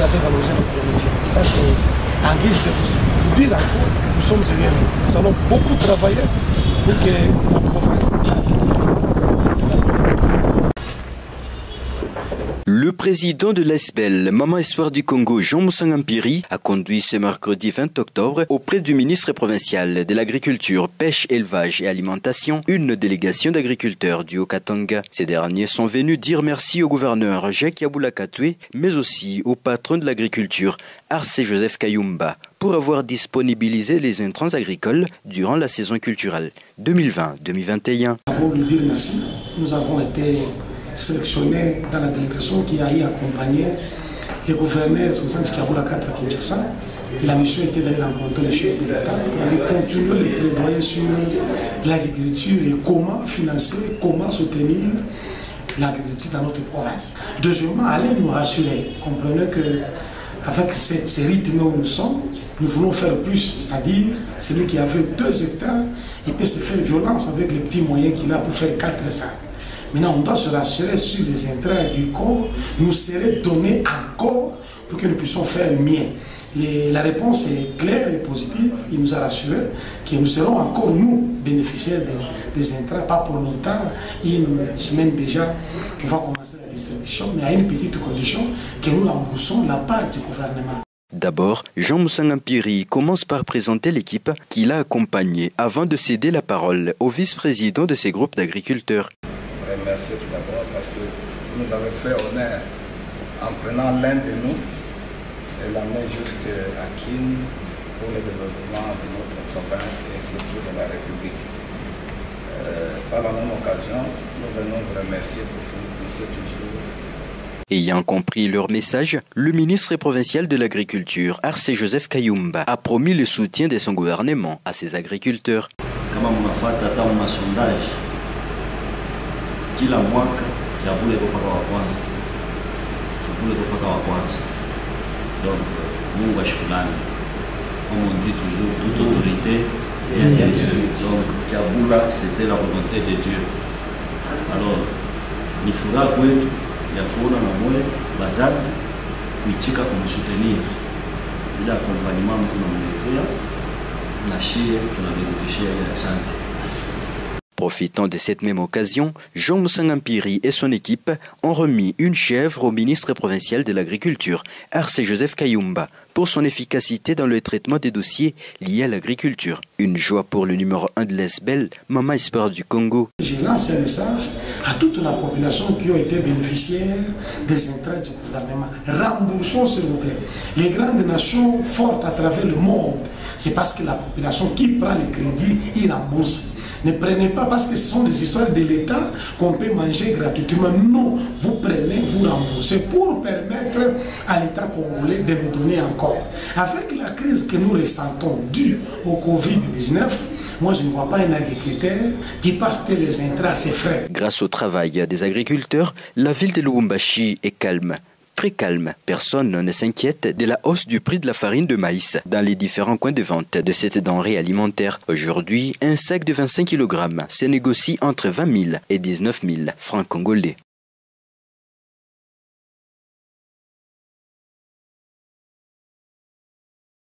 vous avez valorisé notre métier. Ça, c'est en guise de vous dire encore, nous sommes derrière vous. Nous allons beaucoup travailler pour que la province... Le président de l'ASBEL, Maman Espoir du Congo, Jean Moussanga Mpiri, a conduit ce mercredi 20 octobre auprès du ministre provincial de l'Agriculture, Pêche, Élevage et Alimentation, une délégation d'agriculteurs du Haut-Katanga. Ces derniers sont venus dire merci au gouverneur Jacques Yaboula Katoué, mais aussi au patron de l'agriculture, Arce Joseph Kayumba, pour avoir disponibilisé les intrants agricoles durant la saison culturelle 2020-2021. Pour lui dire merci, nous avons été sélectionné dans la délégation qui a y accompagné les gouverneurs Sosens Kiaboula Kata à Kinshasa. La mission était d'aller rencontrer les chefs de l'État pour aller continuer les plaidoyer sur l'agriculture et comment financer, comment soutenir l'agriculture dans notre province. Deuxièmement, allez nous rassurer. Comprenez qu'avec ces rythmes où nous sommes, nous voulons faire plus, c'est-à-dire celui qui avait 2 hectares, il peut se faire violence avec les petits moyens qu'il a pour faire 4 et 5. Maintenant, on doit se rassurer sur les intrants agricoles, nous serait donné encore pour que nous puissions faire mieux. La réponse est claire et positive. Il nous a rassuré que nous serons encore, nous, bénéficiaires des intrants, pas pour longtemps. Une semaine déjà, on va commencer la distribution, mais à une petite condition, que nous remboursons la part du gouvernement. D'abord, Jean Moussanga Mpiri commence par présenter l'équipe qu'il a accompagnée avant de céder la parole au vice-président de ces groupes d'agriculteurs. Remercier tout d'abord parce que vous nous avez fait honneur en prenant l'un de nous et l'amener jusqu'à Kin pour le développement de notre province et surtout de la République. Par la même occasion, nous venons vous remercier pour que vous puissiez toujours. Ayant compris leur message, le ministre provincial de l'Agriculture, Arce Joseph Kayumba, a promis le soutien de son gouvernement à ses agriculteurs. Kama mnafuata hata masondage kila mwaka Kiabule mpaka wa kwanza. Donc Mungu ashukrani. Comme on dit toujours, toute autorité vient de Dieu. Donc Kiabula, c'était la volonté de Dieu. Alors ni furaha kwetu ya kuona na moyo bazazi kuitika kumsoutenir bila accompagnement mkunamletea na shie tunavyorudishia ile asante. Profitant de cette même occasion, Jean Moussanga Mpiri et son équipe ont remis une chèvre au ministre provincial de l'Agriculture, Arce Joseph Kayumba, pour son efficacité dans le traitement des dossiers liés à l'agriculture. Une joie pour le numéro 1 de l'ASBEL, Maman Espoir du Congo. Je lance un message à toute la population qui ont été bénéficiaires des intrants du gouvernement. Remboursons s'il vous plaît. Les grandes nations fortes à travers le monde, c'est parce que la population qui prend les crédits, il rembourse. Ne prenez pas parce que ce sont des histoires de l'État qu'on peut manger gratuitement. Non, vous prenez, vous remboursez pour permettre à l'État congolais de nous donner encore. Avec la crise que nous ressentons due au Covid-19, moi je ne vois pas un agriculteur qui passe les intrants à ses frais. Grâce au travail des agriculteurs, la ville de Lubumbashi est calme. Très calme. Personne ne s'inquiète de la hausse du prix de la farine de maïs dans les différents coins de vente de cette denrée alimentaire. Aujourd'hui, un sac de 25 kg se négocie entre 20 000 et 19 000 francs congolais.